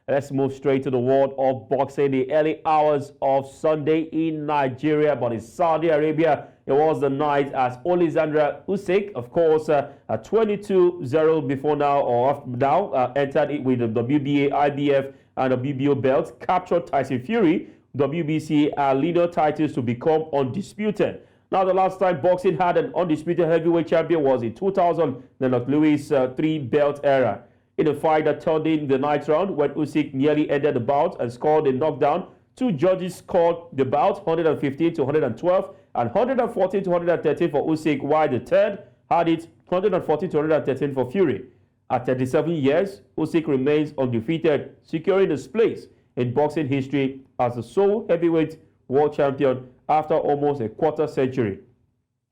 Let's move straight to the world of boxing. The early hours of Sunday in Nigeria, but in Saudi Arabia, it was the night as Oleksandr Usyk, of course, 22-0 before now or now, entered it with the WBA, IBF, and the WBO belts, captured Tyson Fury, WBC and Liga titles to become undisputed. Now, the last time boxing had an undisputed heavyweight champion was in 2000, the Louis three-belt era. In a fight that turned in the ninth round, when Usyk nearly ended the bout and scored a knockdown, two judges scored the bout 115 to 112 and 114 to 113 for Usyk, while the third had it 114 to 113 for Fury. At 37 years, Usyk remains undefeated, securing his place in boxing history as the sole heavyweight world champion after almost a quarter century.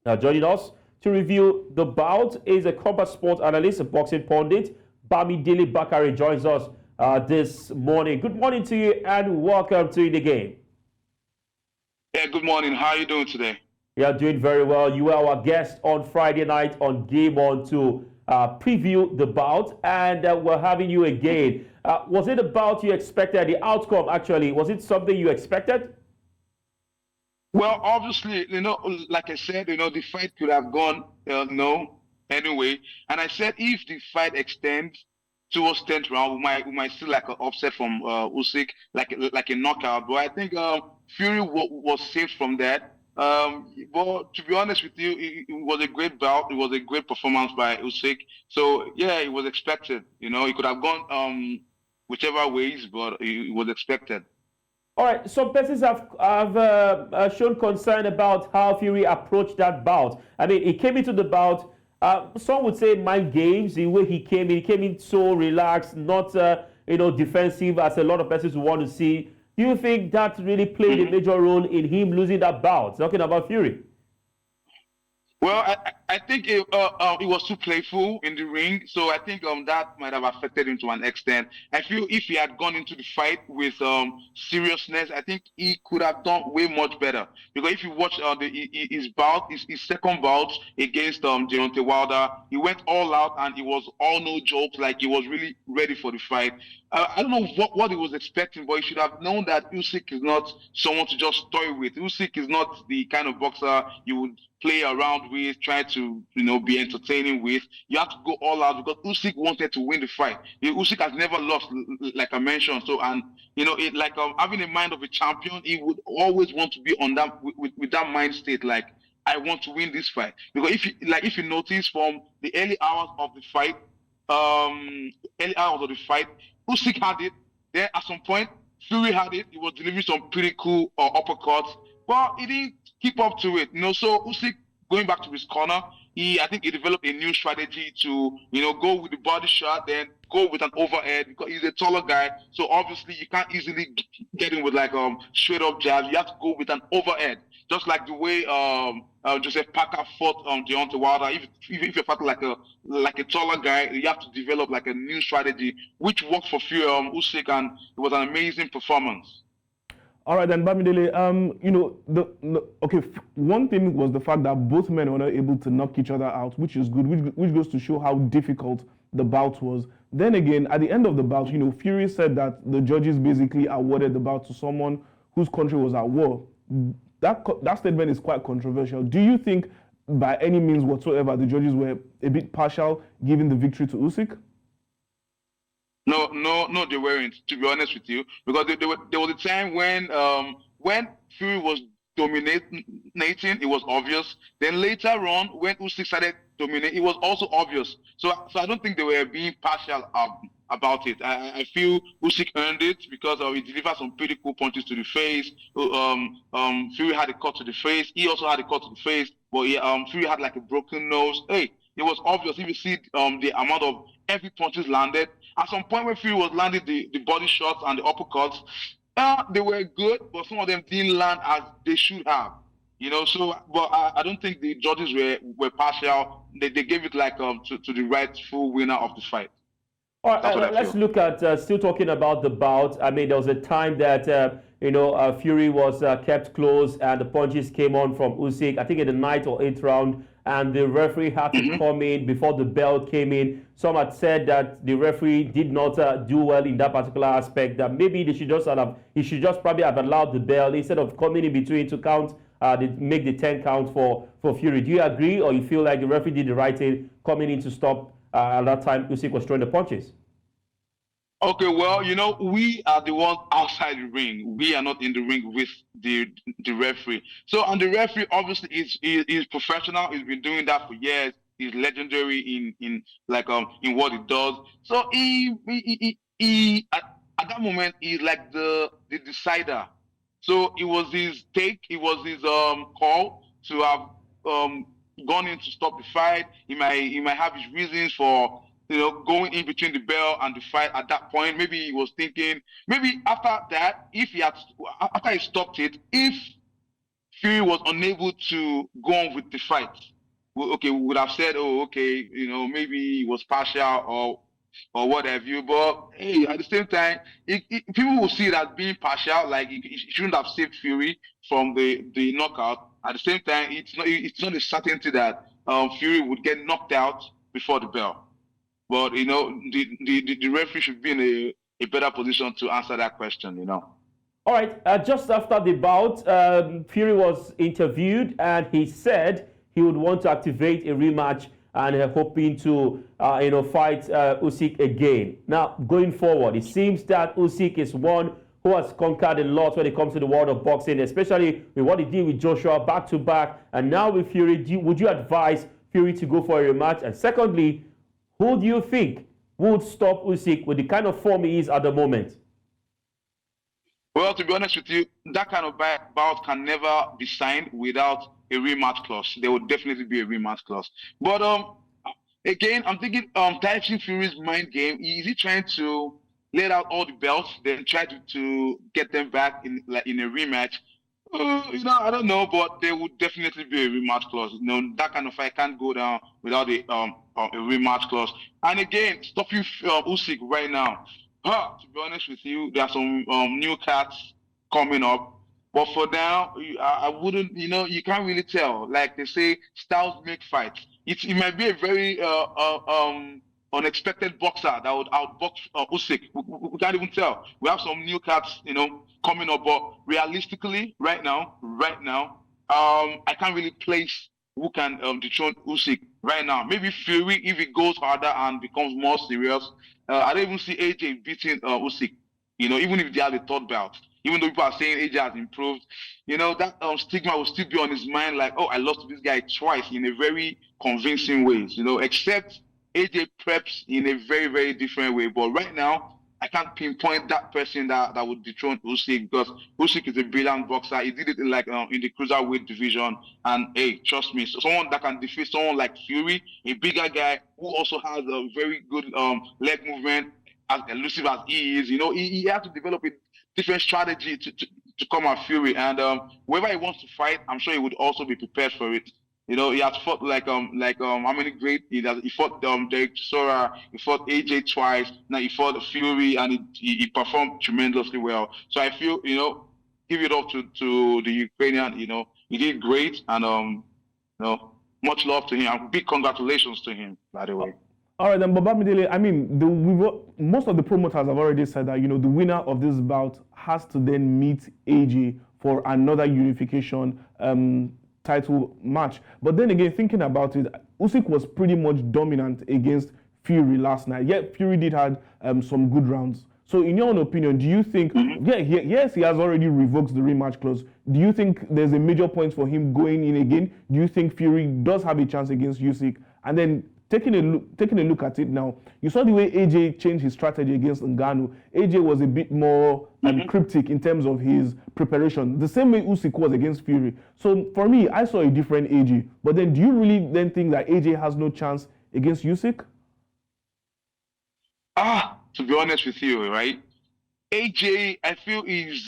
Now, joining us to review the bout is a combat sports analyst, a boxing pundit. Bamidele Bakare joins us this morning. Good morning to you and welcome to the game. Yeah, good morning. How are you doing today? Yeah, doing very well. You were our guest on Friday night on Game On to preview the bout, and we're having you again. Was it a bout you expected? The outcome, actually, was it something you expected? Well, obviously, like I said, the fight could have gone anyway. And I said if the fight extends towards 10th round, we might see like an upset from Usyk, like a knockout. But I think Fury was saved from that. But to be honest with you, it was a great bout. It was a great performance by Usyk. So yeah, it was expected. It could have gone whichever ways, but it was expected. All right, some persons have shown concern about how Fury approached that bout. I mean, he came into the bout, some would say mind games, the way he came in so relaxed, not defensive as a lot of persons would want to see. Do you think that really played a major role in him losing that bout? Talking about Fury. Well, I think it was too playful in the ring, so I think that might have affected him to an extent. I feel if he had gone into the fight with seriousness, I think he could have done way much better. Because if you watch his bout, his second bout against Deontay Wilder, he went all out and it was all no jokes. Like he was really ready for the fight. I don't know what he was expecting, but he should have known that Usyk is not someone to just toy with. Usyk is not the kind of boxer you would play around with, try to be entertaining with. You have to go all out because Usyk wanted to win the fight. Usyk has never lost, like I mentioned. So having a mind of a champion, he would always want to be on that with that mind state. Like I want to win this fight because if you notice from the early hours of the fight, Usyk had it. Then at some point, Fury had it. He was delivering some pretty cool uppercuts, but he didn't keep up to it. So Usyk, going back to his corner, I think he developed a new strategy to go with the body shot, then go with an overhead because he's a taller guy. So obviously you can't easily get him with like straight up jabs. You have to go with an overhead, just like the way Joseph Parker fought Deontay Wilder. If you're fighting like a taller guy, you have to develop like a new strategy, which worked for Usyk, and it was an amazing performance. All right, then, Bamidele, one thing was the fact that both men were not able to knock each other out, which is good, which goes to show how difficult the bout was. Then again, at the end of the bout, Fury said that the judges basically awarded the bout to someone whose country was at war. That statement is quite controversial. Do you think, by any means whatsoever, the judges were a bit partial, giving the victory to Usyk? No, they weren't. To be honest with you, because there was a time when Fury was dominating, it was obvious. Then later on, when Usyk started dominating, it was also obvious. So I don't think they were being partial about it. I feel Usyk earned it because he delivered some pretty cool punches to the face. Fury had a cut to the face. He also had a cut to the face, but Fury had like a broken nose. Hey, it was obvious if you see the amount of heavy punches landed. At some point when Fury was landing the body shots and the uppercuts, they were good, but some of them didn't land as they should have. So but I don't think the judges were partial. They gave it like to the rightful winner of the fight. All right, let's look at still talking about the bout. I mean, there was a time that Fury was kept close and the punches came on from Usyk. I think in the 9th or 8th round, and the referee had to come in before the bell came in. Some had said that the referee did not do well in that particular aspect, that maybe he should just probably have allowed the bell instead of coming in between to count, make the 10 count for Fury. Do you agree, or you feel like the referee did the right thing coming in to stop at that time Usyk was throwing the punches? Okay, well, we are the ones outside the ring. We are not in the ring with the referee. So, and the referee obviously is professional. He's been doing that for years. He's legendary in what he does. So he at that moment he's like the decider. So it was his take. It was his call to have gone in to stop the fight. He might have his reasons for going in between the bell and the fight at that point. Maybe he was thinking, maybe after that, after he stopped it, if Fury was unable to go on with the fight, we would have said, oh, okay, maybe he was partial or what have you. But hey, at the same time, people will see it as being partial, like he shouldn't have saved Fury from the knockout. At the same time, it's not a certainty that Fury would get knocked out before the bell. But the referee should be in a better position to answer that question. All right. Just after the bout, Fury was interviewed, and he said he would want to activate a rematch and hoping to fight Usyk again. Now, going forward, it seems that Usyk is one who has conquered a lot when it comes to the world of boxing, especially with what he did with Joshua back to back, and now with Fury. Would you advise Fury to go for a rematch? And secondly, who do you think would stop Usyk with the kind of form he is at the moment? Well, to be honest with you, that kind of bout can never be signed without a rematch clause. There would definitely be a rematch clause. But again, I'm thinking Tyson Fury's mind game. Is he trying to let out all the belts, then try to get them back in a rematch? I don't know, but there would definitely be a rematch clause. That kind of fight can't go down without a rematch clause. And again, stopping Usyk right now. To be honest with you, there are some new cards coming up. But for now, I wouldn't, you can't really tell. Like they say, styles make fights. It might be a very unexpected boxer that would outbox Usyk. We can't even tell. We have some new cards, coming up. But realistically, right now, I can't really place who can dethrone Usyk right now. Maybe Fury, if it goes harder and becomes more serious. I don't even see AJ beating Usyk. Even if they have a third bout. Even though people are saying AJ has improved, that stigma will still be on his mind. Like, oh, I lost to this guy twice in a very convincing ways. Except AJ preps in a very, very different way. But right now, I can't pinpoint that person that would dethrone Usyk, because Usyk is a brilliant boxer. He did it in the cruiserweight division, and hey, trust me, so someone that can defeat someone like Fury, a bigger guy who also has a very good leg movement, as elusive as he is. He has to develop a different strategy to come at Fury, and whoever he wants to fight, I'm sure he would also be prepared for it. He has fought how many great he fought Derek Chisora, he fought AJ twice, now he fought Fury, and he performed tremendously well. So I feel give it up to the Ukrainian. He did great, and much love to him, and big congratulations to him, by the way. All right, then, Babamidele, I mean, most of the promoters have already said that, the winner of this bout has to then meet AJ for another unification title match. But then again, thinking about it, Usyk was pretty much dominant against Fury last night. Yet Fury did have some good rounds. So in your own opinion, do you think, yes, he has already revoked the rematch clause. Do you think there's a major point for him going in again? Do you think Fury does have a chance against Usyk? And then taking a look at it now, you saw the way AJ changed his strategy against Ngannou. AJ was a bit more cryptic in terms of his preparation, the same way Usyk was against Fury. So for me, I saw a different AJ. But then do you really then think that AJ has no chance against Usyk? To be honest with you, right? AJ, I feel is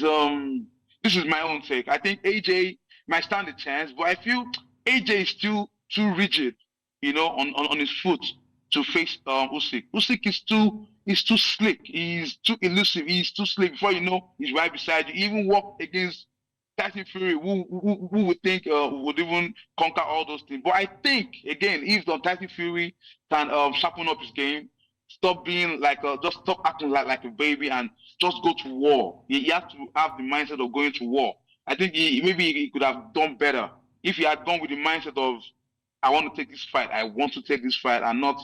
this is my own take. I think AJ might stand a chance, but I feel AJ is still too rigid, on his foot to face Usyk. Usyk is too slick. He's too elusive. He's too slick. Before you know, he's right beside you. He even walked against Tyson Fury, who would think would even conquer all those things. But I think, again, if Tyson Fury can sharpen up his game, stop being just stop acting like a baby and just go to war. He has to have the mindset of going to war. I think maybe he could have done better if he had gone with the mindset of, I want to take this fight, and not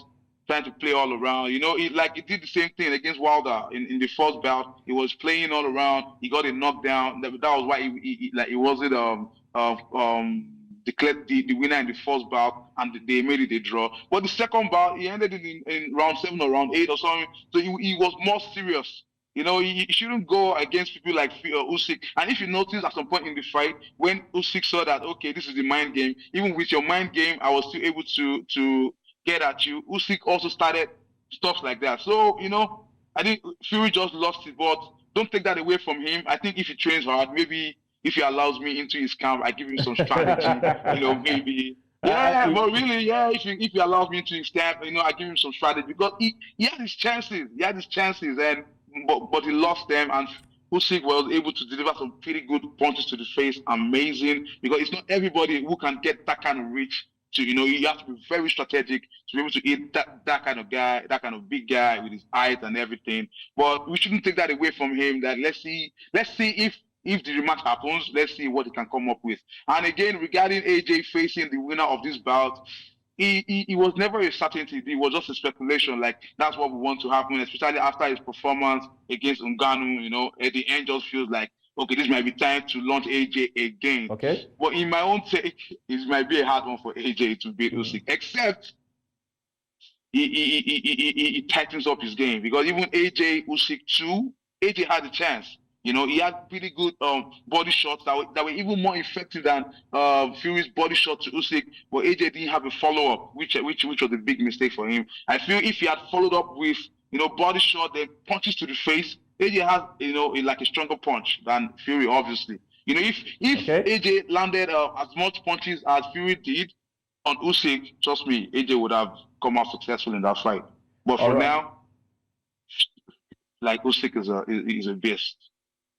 trying to play all around. He did the same thing against Wilder in the first bout. He was playing all around. He got a knockdown. That was why he wasn't declared the winner in the first bout, and they made it a draw. But the second bout, he ended in round 7 or round 8 or something. So he was more serious. He shouldn't go against people like Usyk. And if you notice at some point in the fight, when Usyk saw that, okay, this is the mind game, even with your mind game, I was still able to get at you, Usyk also started stuff like that. So, I think Fury just lost it, but don't take that away from him. I think if he trains hard, maybe if he allows me into his camp, I give him some strategy, maybe. Yeah, but really, if he allows me into his camp, I give him some strategy because he had his chances. And but he lost them, and Usyk was able to deliver some pretty good punches to the face. Amazing, because it's not everybody who can get that kind of reach. So, you have to be very strategic to be able to hit that kind of guy, that kind of big guy with his height and everything. But we shouldn't take that away from him. That let's see if the rematch happens, let's see what he can come up with. And again, regarding AJ facing the winner of this bout, he was never a certainty. It was just a speculation. Like, that's what we want to happen, especially after his performance against Ngannou. At the end, just feels like, okay, this might be time to launch AJ again. Okay. But in my own take, it might be a hard one for AJ to beat Usyk, except he tightens up his game, because even Usyk 2, AJ had a chance. He had pretty good body shots that were even more effective than Fury's body shot to Usyk, but AJ didn't have a follow-up, which was a big mistake for him. I feel if he had followed up with body shot, then punches to the face, AJ has a stronger punch than Fury, obviously. If AJ landed as much punches as Fury did on Usyk, trust me, AJ would have come out successful in that fight. But for now, Usyk is a beast.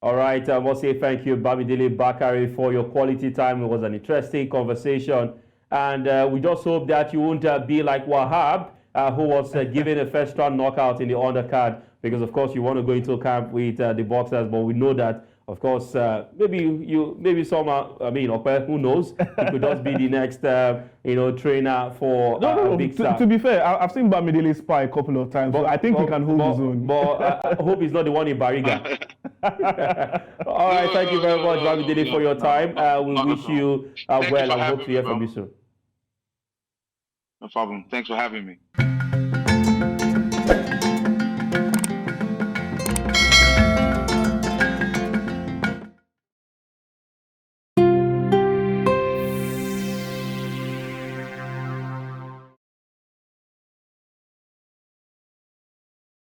All right, I must say thank you, Bamidele Bakare, for your quality time. It was an interesting conversation. And we just hope that you won't be like Wahab, who was given a first-round knockout in the undercard, because, of course, you want to go into camp with the boxers. But we know that, of course, maybe some, who knows? He could just be the next, trainer for big star. To be fair, I've seen Bamidele spy a couple of times, so I think he can hold his own. But I hope he's not the one in Bariga. All right, thank you very much, Bamidele, for your time. We wish you well and hope to hear from you soon. No problem. Thanks for having me.